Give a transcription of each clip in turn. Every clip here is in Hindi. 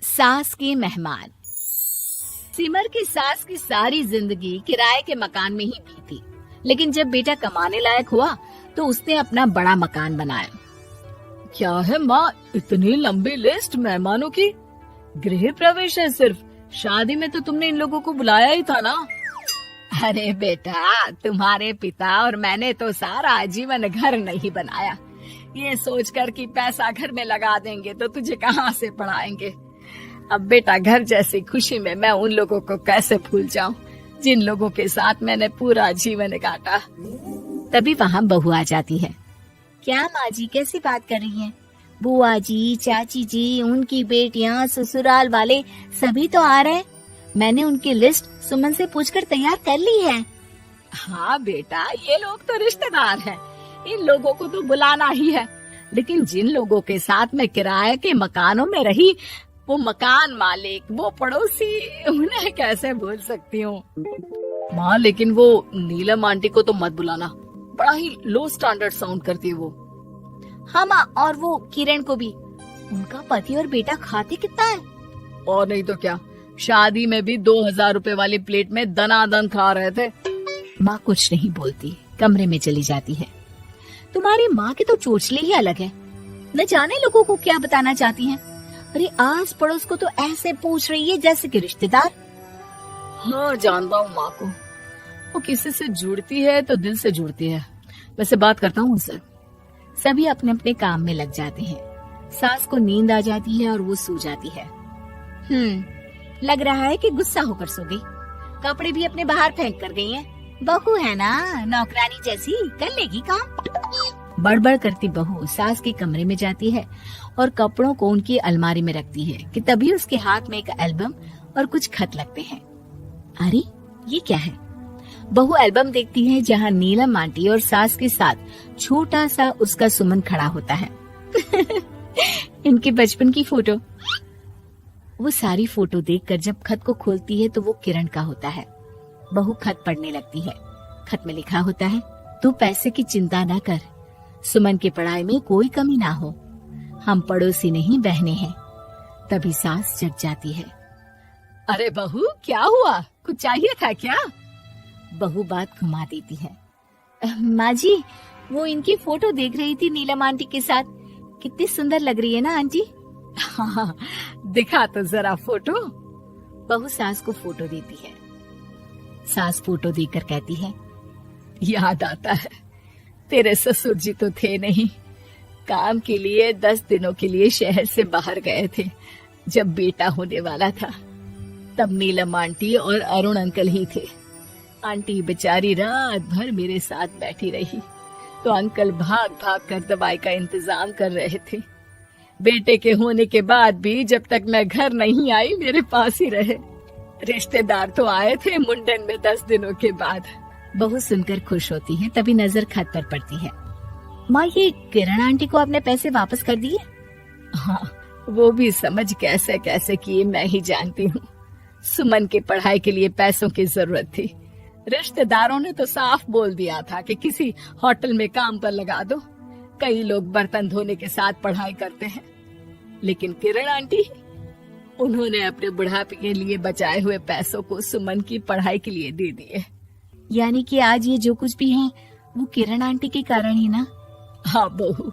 सास के मेहमान। सिमर की सास की सारी जिंदगी किराए के मकान में ही बीती, लेकिन जब बेटा कमाने लायक हुआ तो उसने अपना बड़ा मकान बनाया। क्या है माँ, इतनी लंबी लिस्ट मेहमानों की? गृह प्रवेश है सिर्फ, शादी में तो तुमने इन लोगों को बुलाया ही था ना। अरे बेटा, तुम्हारे पिता और मैंने तो सारा आजीवन घर नहीं बनाया, ये सोचकर कि पैसा घर में लगा देंगे तो तुझे कहाँ से पढ़ाएंगे। अब बेटा, घर जैसी खुशी में मैं उन लोगों को कैसे भूल जाऊं जिन लोगों के साथ मैंने पूरा जीवन काटा। तभी वहाँ बहू आ जाती है। क्या माँ जी, कैसी बात कर रही हैं? बुआ जी, चाची जी, उनकी बेटियाँ, ससुराल वाले सभी तो आ रहे हैं। मैंने उनकी लिस्ट सुमन से पूछकर तैयार कर ली है। हाँ बेटा, ये लोग तो रिश्तेदार हैं, इन लोगों को तो बुलाना ही है, लेकिन जिन लोगों के साथ मैं किराए के मकानों में रही, वो मकान मालिक, वो पड़ोसी, उन्हें कैसे भूल सकती हूँ। माँ, लेकिन वो नीलम आंटी को तो मत बुलाना, बड़ा ही लो स्टैंडर्ड साउंड करती है वो। हाँ माँ, और वो किरण को भी। उनका पति और बेटा खाते कितना है। और नहीं तो क्या, शादी में भी 2000 रुपए वाली प्लेट में दनादन खा रहे थे। माँ कुछ नहीं बोलती, कमरे में चली जाती है। तुम्हारी माँ की तो चोचले ही अलग है, न जाने लोगों को क्या बताना चाहती हैं। अरे आस पड़ोस को तो ऐसे पूछ रही है जैसे कि रिश्तेदार। हाँ, जानता हूँ माँ को, वो किसी से जुड़ती है तो दिल से जुड़ती है। वैसे बात करता हूँ उनसे। सभी अपने अपने काम में लग जाते हैं। सास को नींद आ जाती है और वो सो जाती है। लग रहा है कि गुस्सा होकर सो गई। कपड़े भी अपने बाहर फेंक कर गई हैं। बहू है ना, नौकरानी जैसी, कर लेगी काम। बड़बड़ करती बहू सास के कमरे में जाती है और कपड़ों को उनकी अलमारी में रखती है कि तभी उसके हाथ में एक एल्बम और कुछ खत लगते हैं। अरे ये क्या है? बहू एल्बम देखती है जहाँ नीलम आंटी और सास के साथ छोटा सा उसका सुमन खड़ा होता है। इनके बचपन की फोटो। वो सारी फोटो देखकर जब खत को खोलती है तो वो किरण का होता है। बहू खत पढ़ने लगती है। खत में लिखा होता है, तू पैसे की चिंता ना कर, सुमन की पढ़ाई में कोई कमी ना हो, हम पड़ोसी नहीं बहने हैं। तभी सास जग जाती है। अरे बहू, क्या हुआ? कुछ चाहिए था क्या? बहू बात घुमा देती है। माँ जी, वो इनकी फोटो देख रही थी नीलम आंटी के साथ। कितनी सुंदर लग रही है ना आंटी। हाँ, दिखा तो जरा फोटो। बहू सास को फोटो देती है। सास फोटो देखकर कहती है, याद आता है, तेरे ससुर जी तो थे नहीं, काम के लिए 10 दिनों के लिए शहर से बाहर गए थे। जब बेटा होने वाला था तब नीलम आंटी और अरुण अंकल ही थे। आंटी बेचारी रात भर मेरे साथ बैठी रही तो अंकल भाग भाग कर दवाई का इंतजाम कर रहे थे। बेटे के होने के बाद भी जब तक मैं घर नहीं आई मेरे पास ही रहे। रिश्तेदार तो आए थे मुंडन में 10 दिनों के बाद। बहू सुनकर खुश होती है। तभी नजर खत पर पड़ती है। माँ, ये किरण आंटी को अपने पैसे वापस कर दिए? हाँ, वो भी समझ कैसे कैसे किए मैं ही जानती हूँ। सुमन की पढ़ाई के लिए पैसों की जरूरत थी। रिश्तेदारों ने तो साफ बोल दिया था कि किसी होटल में काम पर लगा दो। कई लोग बर्तन धोने के साथ पढ़ाई करते हैं, लेकिन किरण आंटी, उन्होंने अपने बुढ़ापे के लिए बचाए हुए पैसों को सुमन की पढ़ाई के लिए दे दिए। यानी कि आज ये जो कुछ भी है वो किरण आंटी के कारण ही ना? हाँ बहू,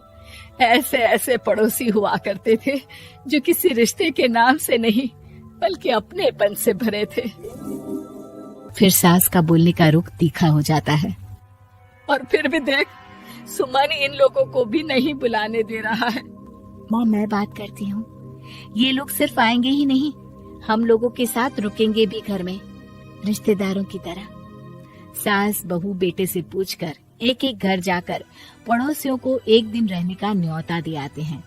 ऐसे ऐसे पड़ोसी हुआ करते थे जो किसी रिश्ते के नाम से नहीं बल्कि अपनेपन से भरे थे। फिर सास का बोलने का रुख तीखा हो जाता है। और फिर भी देख, सुमन इन लोगों को भी नहीं बुलाने दे रहा है। माँ, मैं बात करती हूँ, ये लोग सिर्फ आएंगे ही नहीं, हम लोगों के साथ रुकेंगे भी घर में, रिश्तेदारों की तरह। सास बहू बेटे से पूछकर एक एक घर जाकर पड़ोसियों को एक दिन रहने का न्योता दे आते हैं।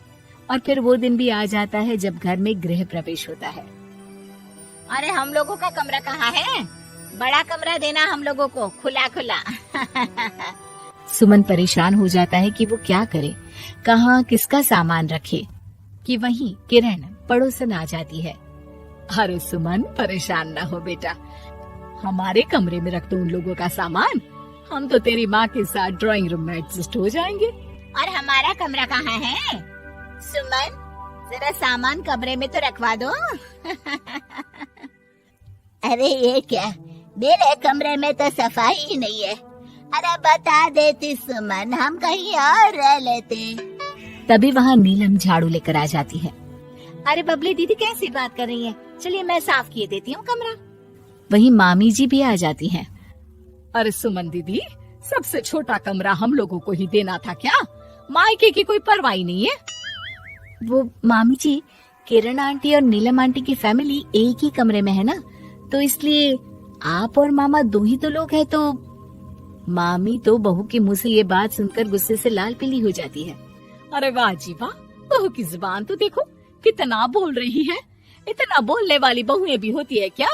और फिर वो दिन भी आ जाता है जब घर में गृह प्रवेश होता है। अरे हम लोगों का कमरा कहाँ है? बड़ा कमरा देना हम लोगों को, खुला खुला। सुमन परेशान हो जाता है कि वो क्या करे, कहाँ किसका सामान रखे, कि वहीं किरण पड़ोसन आ जाती है। अरे सुमन, परेशान ना हो बेटा, हमारे कमरे में रख दो उन लोगों का सामान, हम तो तेरी माँ के साथ ड्राइंग रूम में एडजस्ट हो जाएंगे। और हमारा कमरा कहाँ है? सुमन, जरा सामान कमरे में तो रखवा दो। अरे ये क्या, मेरे कमरे में तो सफाई ही नहीं है। अरे बता देती सुमन, हम कहीं और रह लेते। तभी वहाँ नीलम झाड़ू लेकर आ जाती है। अरे बबली दीदी कैसी बात कर रही है, चलिए मैं साफ किए देती हूँ कमरा। वहीं मामी जी भी आ जाती हैं। अरे सुमन दीदी, सबसे छोटा कमरा हम लोगों को ही देना था क्या? मायके की कोई परवाह नहीं है। वो मामी जी, किरण आंटी और नीलम आंटी की फैमिली एक ही कमरे में है ना, तो इसलिए आप और मामा दो ही तो लोग हैं। तो मामी तो बहू के मुंह से ये बात सुनकर गुस्से से लाल पीली हो जाती है। अरे वाह जी वाह, बहू की जुबान तो देखो कितना बोल रही है। इतना बोलने वाली बहुएं भी होती है क्या?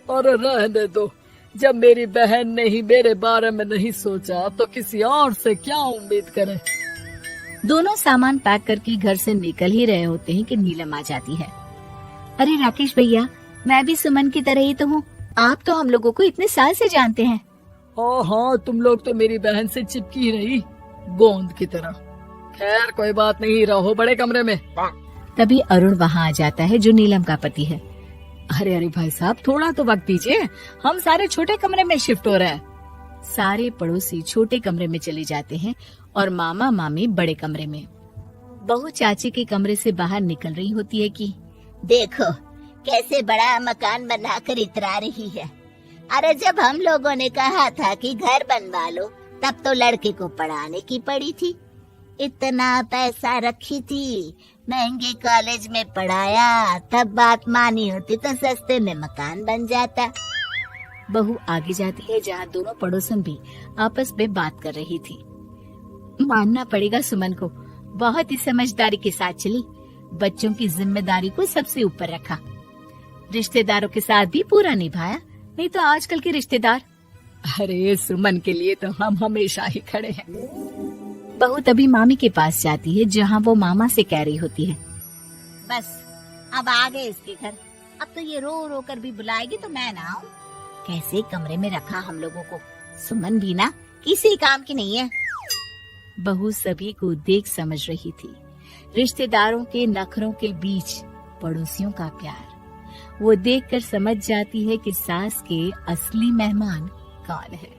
अरे रहने दो, जब मेरी बहन ने ही मेरे बारे में नहीं सोचा तो किसी और से क्या उम्मीद करे। दोनों सामान पैक करके घर से निकल ही रहे होते हैं कि नीलम आ जाती है। अरे राकेश भैया, मैं भी सुमन की तरह ही तो हूँ। आप तो हम लोगों को इतने साल से जानते हैं। हाँ, तुम लोग तो मेरी बहन से चिपकी रही गोंद की तरह। खैर कोई बात नहीं, रहो बड़े कमरे में। तभी अरुण वहाँ आ जाता है, जो नीलम का पति है। अरे भाई साहब, थोड़ा तो वक्त दीजिए, हम सारे छोटे कमरे में शिफ्ट हो रहे हैं। सारे पड़ोसी छोटे कमरे में चले जाते हैं और मामा मामी बड़े कमरे में। बहू चाची के कमरे से बाहर निकल रही होती है कि देखो कैसे बड़ा मकान बनाकर इतरा रही है। अरे जब हम लोगों ने कहा था कि घर बनवा लो, तब तो लड़के को पढ़ाने की पड़ी थी। इतना पैसा रखी थी, महंगे कॉलेज में पढ़ाया, तब बात मानी होती तो सस्ते में मकान बन जाता। बहू आगे जाती है, जहाँ दोनों पड़ोसन भी आपस में बात कर रही थी। मानना पड़ेगा सुमन को, बहुत ही समझदारी के साथ चली। बच्चों की जिम्मेदारी को सबसे ऊपर रखा, रिश्तेदारों के साथ भी पूरा निभाया। नहीं तो आजकल के रिश्तेदार। अरे सुमन के लिए तो हम हमेशा ही खड़े हैं। बहू तभी मामी के पास जाती है, जहाँ वो मामा से कह रही होती है, बस अब आ गए इसके घर। अब तो ये रो रो कर भी बुलाएगी तो मैं ना आऊं। कैसे कमरे में रखा हम लोगों को। सुमन भी ना किसी काम की नहीं है। बहू सभी को देख समझ रही थी। रिश्तेदारों के नखरों के बीच पड़ोसियों का प्यार। वो देखकर समझ जाती है कि सास के असली मेहमान कौन है।